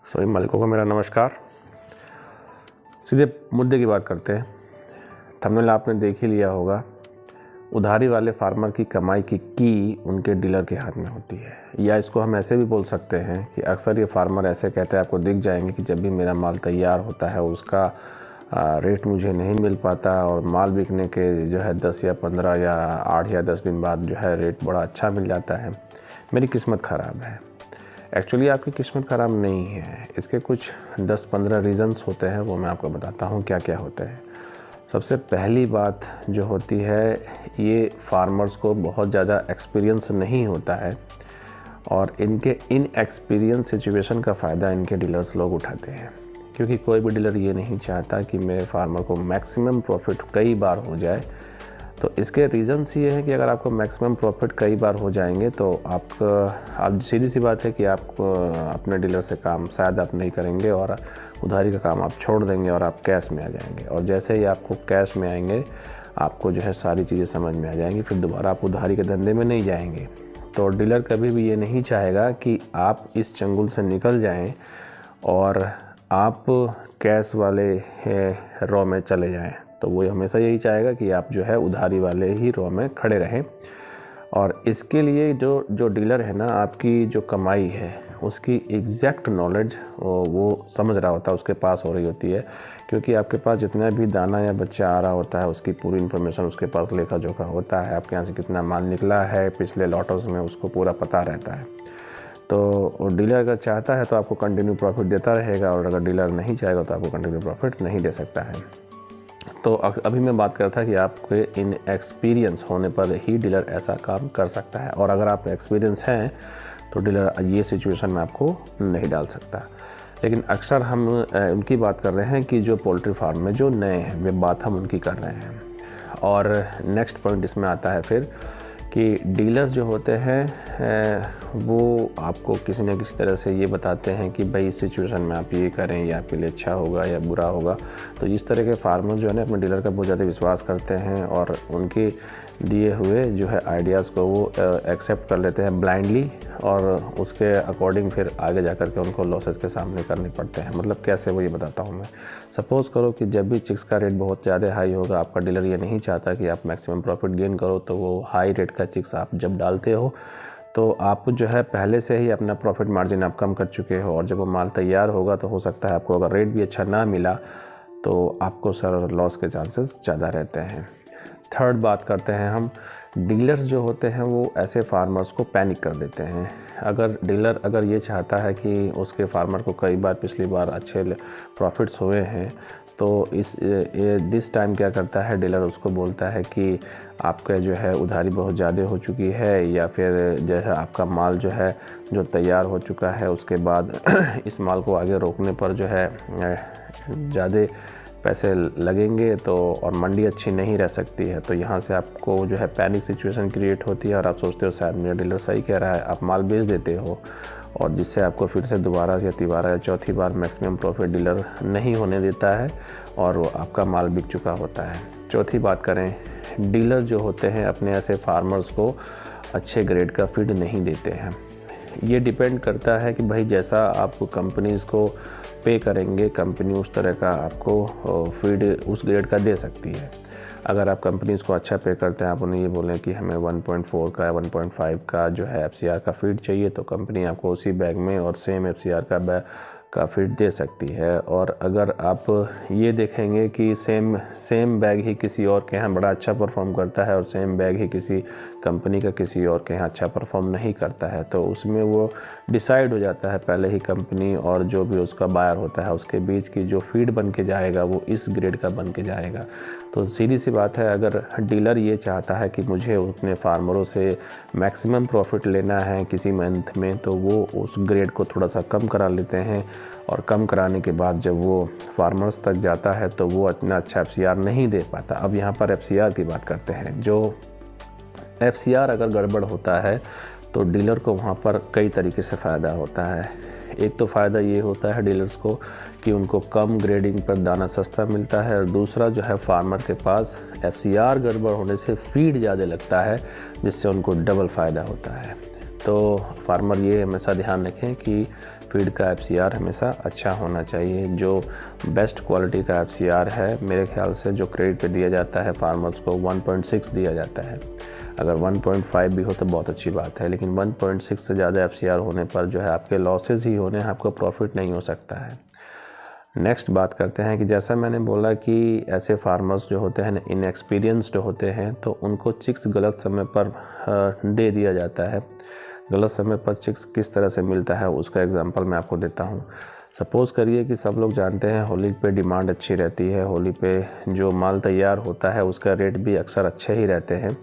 सभी मालिकों को मेरा नमस्कार। सीधे मुद्दे की बात करते हैं। थंबनेल आपने देख ही लिया होगा। उधारी वाले फार्मर की कमाई की उनके डीलर के हाथ में होती है, या इसको हम ऐसे भी बोल सकते हैं कि अक्सर ये फार्मर ऐसे कहते हैं, आपको दिख जाएंगे कि जब भी मेरा माल तैयार होता है उसका रेट मुझे नहीं मिल पाता और माल बिकने के जो है 10 या 15 या 8 या 10 दिन बाद जो है रेट बड़ा अच्छा मिल जाता है, मेरी किस्मत ख़राब है। एक्चुअली आपकी किस्मत ख़राब नहीं है, इसके कुछ 10-15 रीज़न्स होते हैं, वो मैं आपको बताता हूँ क्या क्या होते हैं। सबसे पहली बात जो होती है, ये फार्मर्स को बहुत ज़्यादा एक्सपीरियंस नहीं होता है और इनके इनएक्सपीरियंस सिचुएशन का फ़ायदा इनके डीलर्स लोग उठाते हैं, क्योंकि कोई भी डीलर ये नहीं चाहता कि मेरे फार्मर को मैक्सिमम प्रॉफिट कई बार हो जाए। तो इसके रीज़न्स ये हैं कि अगर आपको मैक्सिमम प्रॉफिट कई बार हो जाएंगे तो आप सीधी सी बात है कि आप अपने डीलर से काम शायद आप नहीं करेंगे और उधारी का काम आप छोड़ देंगे और आप कैश में आ जाएंगे। और जैसे ही आपको कैश में आएंगे, आपको जो है सारी चीज़ें समझ में आ जाएंगी, फिर दोबारा आप उधारी के धंधे में नहीं जाएंगे। तो डीलर कभी भी ये नहीं चाहेगा कि आप इस चंगुल से निकल जाएँ और आप कैश वाले रॉ में चले जाएँ। तो वो हमेशा यही चाहेगा कि आप जो है उधारी वाले ही रॉ में खड़े रहें। और इसके लिए जो डीलर है ना, आपकी जो कमाई है उसकी एग्जैक्ट नॉलेज वो समझ रहा होता है, उसके पास हो रही होती है, क्योंकि आपके पास जितना भी दाना या बच्चा आ रहा होता है उसकी पूरी इन्फॉर्मेशन उसके पास लेखा जोखा होता है। आपके यहाँ से कितना माल निकला है पिछले लॉटर्स में, उसको पूरा पता रहता है। तो डीलर अगर चाहता है तो आपको कंटिन्यू प्रॉफिट देता रहेगा, और अगर डीलर नहीं चाहेगा तो आपको कंटिन्यू प्रॉफिट नहीं दे सकता है। तो अभी मैं बात करता कि आपके इन एक्सपीरियंस होने पर ही डीलर ऐसा काम कर सकता है, और अगर आप एक्सपीरियंस हैं तो डीलर ये सिचुएशन में आपको नहीं डाल सकता। लेकिन अक्सर हम उनकी बात कर रहे हैं कि जो पोल्ट्री फार्म में जो नए हैं, वे बात हम उनकी कर रहे हैं। और नेक्स्ट पॉइंट इसमें आता है फिर कि डीलर जो होते हैं वो आपको किसी न किसी तरह से ये बताते हैं कि भाई इस सिचुएशन में आप ये करें, या आपके लिए अच्छा होगा या बुरा होगा। तो इस तरह के फार्मर जो है ना, अपने डीलर का बहुत ज़्यादा विश्वास करते हैं और उनके दिए हुए जो है आइडियाज़ को वो एक्सेप्ट कर लेते हैं ब्लाइंडली, और उसके अकॉर्डिंग फिर आगे जा कर के उनको लॉसेस के सामने करने पड़ते हैं। मतलब कैसे, वो ये बताता हूँ मैं। सपोज़ करो कि जब भी चिक्स का रेट बहुत ज़्यादा हाई होगा, आपका डीलर ये नहीं चाहता कि आप मैक्सिमम प्रॉफिट गेन करो, तो वो हाई रेट का चिक्स आप जब डालते हो तो आप जो है पहले से ही अपना प्रॉफिट मार्जिन आप कम कर चुके हो, और जब वो माल तैयार होगा तो हो सकता है आपको अगर रेट भी अच्छा ना मिला तो आपको सर लॉस के चांसेस ज़्यादा रहते हैं। थर्ड बात करते हैं हम, डीलर्स जो होते हैं वो ऐसे फार्मर्स को पैनिक कर देते हैं। डीलर अगर ये चाहता है कि उसके फार्मर को कई बार पिछली बार अच्छे प्रॉफिट्स हुए हैं, तो दिस टाइम क्या करता है, डीलर उसको बोलता है कि आपका जो है उधारी बहुत ज़्यादा हो चुकी है, या फिर जो है आपका माल जो है जो तैयार हो चुका है, उसके बाद इस माल को आगे रोकने पर जो है ज़्यादा पैसे लगेंगे, तो और मंडी अच्छी नहीं रह सकती है। तो यहाँ से आपको जो है पैनिक सिचुएशन क्रिएट होती है और आप सोचते हो शायद मेरा डीलर सही कह रहा है, आप माल बेच देते हो, और जिससे आपको फिर से दोबारा या तिबारा या चौथी बार मैक्सिमम प्रॉफिट डीलर नहीं होने देता है और आपका माल बिक चुका होता है। चौथी बात करें, डीलर जो होते हैं अपने ऐसे फार्मर्स को अच्छे ग्रेड का फीड नहीं देते हैं। ये डिपेंड करता है कि भाई जैसा आप कंपनीज़ को पे करेंगे, कंपनी उस तरह का आपको फीड उस ग्रेड का दे सकती है। अगर आप कंपनीज़ को अच्छा पे करते हैं, आप उन्हें ये बोलें कि हमें 1.4 का या 1.5 का जो है FCR का फीड चाहिए, तो कंपनी आपको उसी बैग में और सेम FCR का फीड दे सकती है। और अगर आप ये देखेंगे कि सेम बैग ही किसी और के यहाँ बड़ा अच्छा परफॉर्म करता है और सेम बैग ही किसी कंपनी का किसी और के यहाँ अच्छा परफॉर्म नहीं करता है, तो उसमें वो डिसाइड हो जाता है पहले ही कंपनी और जो भी उसका बायर होता है उसके बीच की जो फीड बन के जाएगा वो इस ग्रेड का बन के जाएगा। तो सीधी सी बात है, अगर डीलर ये चाहता है कि मुझे अपने फार्मरों से मैक्सिमम प्रॉफिट लेना है किसी मंथ में, तो वो उस ग्रेड को थोड़ा सा कम करा लेते हैं, और कम कराने के बाद जब वो फार्मर्स तक जाता है तो वो इतना अच्छा FCR नहीं दे पाता। अब यहाँ पर FCR की बात करते हैं। जो FCR अगर गड़बड़ होता है तो डीलर को वहाँ पर कई तरीके से फ़ायदा होता है। एक तो फ़ायदा ये होता है डीलर्स को कि उनको कम ग्रेडिंग पर दाना सस्ता मिलता है, और दूसरा जो है फार्मर के पास FCR गड़बड़ होने से फीड ज़्यादा लगता है, जिससे उनको डबल फ़ायदा होता है। तो फार्मर ये हमेशा ध्यान रखें कि फीड का FCR हमेशा अच्छा होना चाहिए। जो बेस्ट क्वालिटी का FCR है, मेरे ख्याल से जो क्रेडिट पे दिया जाता है फार्मर्स को 1.6 दिया जाता है। अगर 1.5 भी हो तो बहुत अच्छी बात है, लेकिन 1.6 से ज़्यादा FCR होने पर जो है आपके लॉसेस ही होने हैं, आपको प्रॉफिट नहीं हो सकता है। नेक्स्ट बात करते हैं कि जैसा मैंने बोला कि ऐसे फार्मर्स जो होते हैं इनएक्सपीरियंस्ड होते हैं, तो उनको चिक्स गलत समय पर दे दिया जाता है। गलत समय पर चिक्स किस तरह से मिलता है उसका एग्जांपल मैं आपको देता हूँ। सपोज़ करिए कि सब लोग जानते हैं होली पे डिमांड अच्छी रहती है, होली पे जो माल तैयार होता है उसका रेट भी अक्सर अच्छे ही रहते हैं।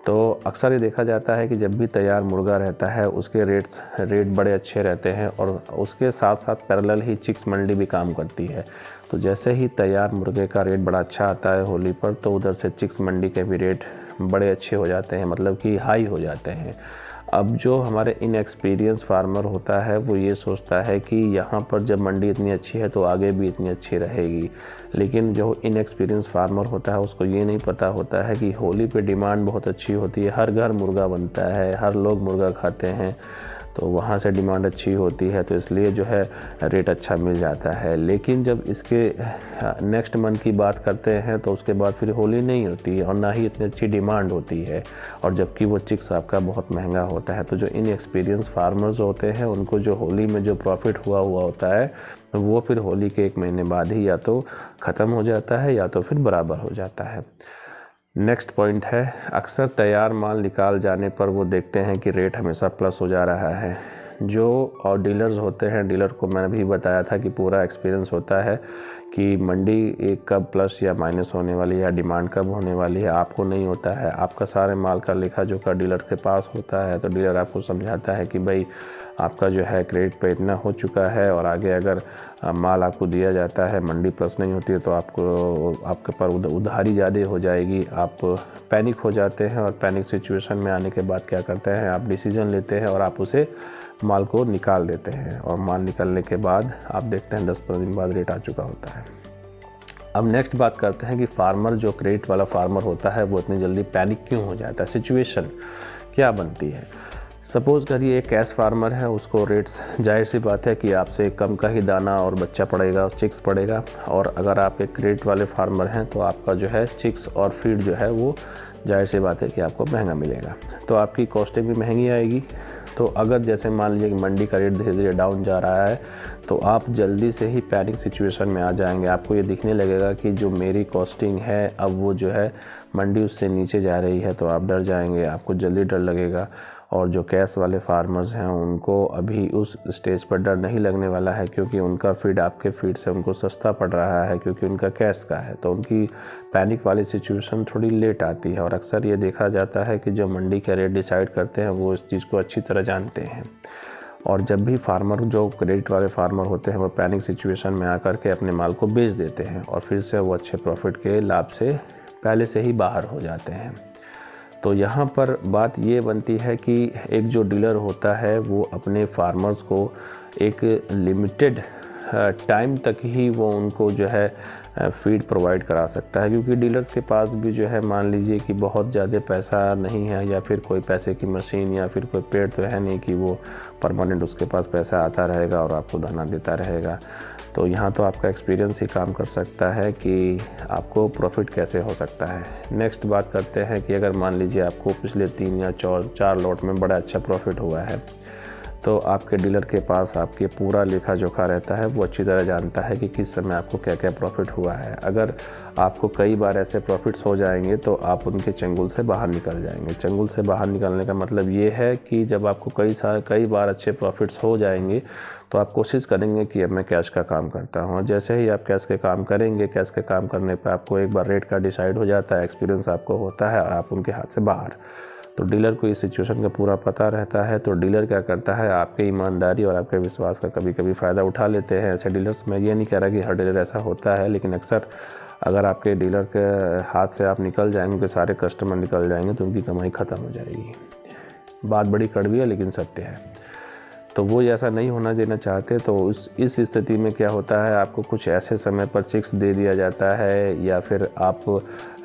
तो अक्सर ये देखा जाता है कि जब भी तैयार मुर्गा रहता है उसके रेट बड़े अच्छे रहते हैं, और उसके साथ साथ पैरेलल ही चिक्स मंडी भी काम करती है। तो जैसे ही तैयार मुर्गे का रेट बड़ा अच्छा आता है होली पर, तो उधर से चिक्स मंडी के भी रेट बड़े अच्छे हो जाते हैं, मतलब कि हाई हो जाते हैं। अब जो हमारे इनएक्सपीरियंस फार्मर होता है वो ये सोचता है कि यहाँ पर जब मंडी इतनी अच्छी है तो आगे भी इतनी अच्छी रहेगी, लेकिन जो इनएक्सपीरियंस फार्मर होता है उसको ये नहीं पता होता है कि होली पे डिमांड बहुत अच्छी होती है, हर घर मुर्गा बनता है, हर लोग मुर्गा खाते हैं, तो वहाँ से डिमांड अच्छी होती है, तो इसलिए जो है रेट अच्छा मिल जाता है। लेकिन जब इसके नेक्स्ट मंथ की बात करते हैं तो उसके बाद फिर होली नहीं होती है और ना ही इतनी अच्छी डिमांड होती है, और जबकि वो चिक्स आपका बहुत महंगा होता है। तो जो इनएक्सपीरियंस फार्मर्स होते हैं उनको जो होली में जो प्रॉफिट हुआ होता है वो फिर होली के 1 महीने बाद ही या तो ख़त्म हो जाता है या तो फिर बराबर हो जाता है। नेक्स्ट पॉइंट है, अक्सर तैयार माल निकाल जाने पर वो देखते हैं कि रेट हमेशा प्लस हो जा रहा है। जो और डीलर्स होते हैं, डीलर को मैंने भी बताया था कि पूरा एक्सपीरियंस होता है कि मंडी एक कब प्लस या माइनस होने वाली है या डिमांड कब होने वाली है, आपको नहीं होता है। आपका सारे माल का लेखा जोखा डीलर के पास होता है, तो डीलर आपको समझाता है कि भाई आपका जो है क्रेडिट पे इतना हो चुका है, और आगे अगर माल आपको दिया जाता है, मंडी प्लस नहीं होती है, तो आपके पर उधारी ज़्यादा हो जाएगी। आप पैनिक हो जाते हैं, और पैनिक सिचुएशन में आने के बाद क्या करते हैं, आप डिसीजन लेते हैं और आप उसे माल को निकाल देते हैं, और माल निकलने के बाद आप देखते हैं 10-15 दिन बाद रेट आ चुका होता है। अब नेक्स्ट बात करते हैं कि फार्मर जो क्रेडिट वाला फार्मर होता है वो इतनी जल्दी पैनिक क्यों हो जाता है, सिचुएशन क्या बनती है। सपोज़ करिए एक कैश फार्मर है, उसको रेट्स जाहिर सी बात है कि आपसे कम का ही दाना और बच्चा पड़ेगा, चिक्स पड़ेगा, और अगर आप एक क्रेडिट वाले फार्मर हैं तो आपका जो है चिक्स और फीड जो है वो जाहिर सी बात है कि आपको महंगा मिलेगा, तो आपकी कॉस्टिंग भी महंगी आएगी। तो अगर जैसे मान लीजिए कि मंडी का रेट धीरे धीरे डाउन जा रहा है, तो आप जल्दी से ही पैनिक सिचुएशन में आ जाएंगे। आपको ये दिखने लगेगा कि जो मेरी कॉस्टिंग है अब वो जो है मंडी उससे नीचे जा रही है, तो आप डर जाएंगे, आपको जल्दी डर लगेगा। और जो कैश वाले फार्मर्स हैं उनको अभी उस स्टेज पर डर नहीं लगने वाला है, क्योंकि उनका फीड आपके फीड से उनको सस्ता पड़ रहा है, क्योंकि उनका कैश का है, तो उनकी पैनिक वाली सिचुएशन थोड़ी लेट आती है। और अक्सर ये देखा जाता है कि जो मंडी का रेट डिसाइड करते हैं वो इस चीज़ को अच्छी तरह जानते हैं, और जब भी फार्मर जो क्रेडिट वाले फार्मर होते हैं वो पैनिक सिचुएशन में आकर के अपने माल को बेच देते हैं, और फिर से वो अच्छे प्रॉफिट के लाभ से पहले से ही बाहर हो जाते हैं। तो यहाँ पर बात ये बनती है कि एक जो डीलर होता है वो अपने फार्मर्स को एक लिमिटेड टाइम तक ही वो उनको जो है फीड प्रोवाइड करा सकता है, क्योंकि डीलर्स के पास भी जो है मान लीजिए कि बहुत ज़्यादा पैसा नहीं है, या फिर कोई पैसे की मशीन या फिर कोई पेड़ तो है नहीं कि वो परमानेंट उसके पास पैसा आता रहेगा और आपको दाना देता रहेगा। तो यहाँ तो आपका एक्सपीरियंस ही काम कर सकता है कि आपको प्रॉफिट कैसे हो सकता है। नेक्स्ट बात करते हैं कि अगर मान लीजिए आपको पिछले 3 या 4 लॉट में बड़ा अच्छा प्रॉफिट हुआ है, तो आपके डीलर के पास आपके पूरा लेखा जोखा रहता है, वो अच्छी तरह जानता है कि किस समय आपको क्या क्या प्रॉफिट हुआ है। अगर आपको कई बार ऐसे प्रॉफिट्स हो जाएंगे तो आप उनके चंगुल से बाहर निकल जाएंगे। चंगुल से बाहर निकलने का मतलब ये है कि जब आपको कई बार अच्छे प्रॉफिट्स हो जाएंगे तो आप कोशिश करेंगे कि अब मैं कैश का काम करता हूँ। जैसे ही आप कैश के काम करेंगे, कैश के काम करने पर आपको एक बार रेट का डिसाइड हो जाता है, एक्सपीरियंस आपको होता है और आप उनके हाथ से बाहर। तो डीलर को इस सिचुएशन का पूरा पता रहता है, तो डीलर क्या करता है, आपके ईमानदारी और आपके विश्वास का कभी कभी फ़ायदा उठा लेते हैं ऐसे डीलर्स। मैं ये नहीं कह रहा कि हर डीलर ऐसा होता है, लेकिन अक्सर अगर आपके डीलर के हाथ से आप निकल जाएंगे, उनके सारे कस्टमर निकल जाएंगे, तो उनकी कमाई ख़त्म हो जाएगी। बात बड़ी कड़वी है लेकिन सत्य है। तो वो ऐसा नहीं होना देना चाहते, तो इस स्थिति में क्या होता है, आपको कुछ ऐसे समय पर चिक्स दे दिया जाता है, या फिर आप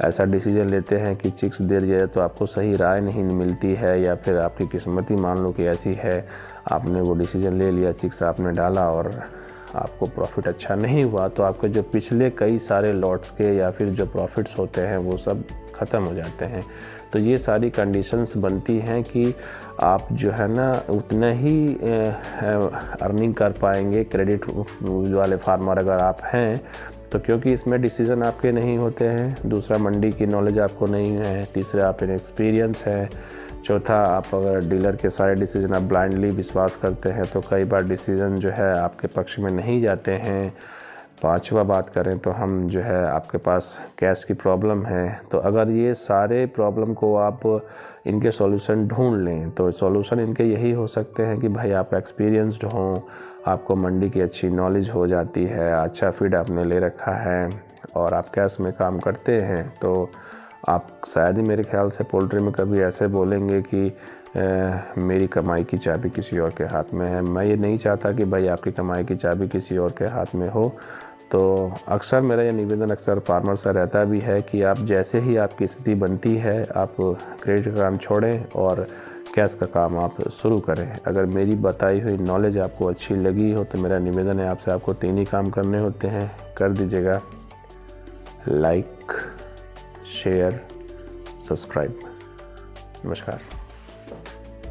ऐसा डिसीजन लेते हैं कि चिक्स दे दिया जाए तो आपको सही राय नहीं मिलती है, या फिर आपकी किस्मत ही मान लो कि ऐसी है, आपने वो डिसीज़न ले लिया, चिक्स आपने डाला और आपको प्रॉफिट अच्छा नहीं हुआ, तो आपके जो पिछले कई सारे लॉट्स के या फिर जो प्रॉफिट्स होते हैं वो सब ख़त्म हो जाते हैं। तो ये सारी कंडीशंस बनती हैं कि आप जो है ना उतना ही अर्निंग कर पाएंगे क्रेडिट वाले फार्मर अगर आप हैं तो, क्योंकि इसमें डिसीज़न आपके नहीं होते हैं। दूसरा, मंडी की नॉलेज आपको नहीं है। तीसरा, आप इनएक्सपीरियंस है। चौथा, आप अगर डीलर के सारे डिसीज़न आप ब्लाइंडली विश्वास करते हैं तो कई बार डिसीज़न जो है आपके पक्ष में नहीं जाते हैं। पांचवा बात करें तो हम जो है आपके पास कैश की प्रॉब्लम है। तो अगर ये सारे प्रॉब्लम को आप इनके सॉल्यूशन ढूंढ लें तो सॉल्यूशन इनके यही हो सकते हैं कि भाई आप एक्सपीरियंस्ड हों, आपको मंडी की अच्छी नॉलेज हो जाती है, अच्छा फीड आपने ले रखा है और आप कैश में काम करते हैं, तो आप शायद ही मेरे ख्याल से पोल्ट्री में कभी ऐसे बोलेंगे कि मेरी कमाई की चाबी किसी और के हाथ में है। मैं ये नहीं चाहता कि भाई आपकी कमाई की चाबी किसी और के हाथ में हो। तो अक्सर मेरा ये निवेदन अक्सर फार्मर से रहता भी है कि आप जैसे ही आपकी स्थिति बनती है आप क्रेडिट का काम छोड़ें और कैश का काम आप शुरू करें। अगर मेरी बताई हुई नॉलेज आपको अच्छी लगी हो तो मेरा निवेदन है आपसे, आपको 3 ही काम करने होते हैं, कर दीजिएगा। Like, share, subscribe. नमस्कार।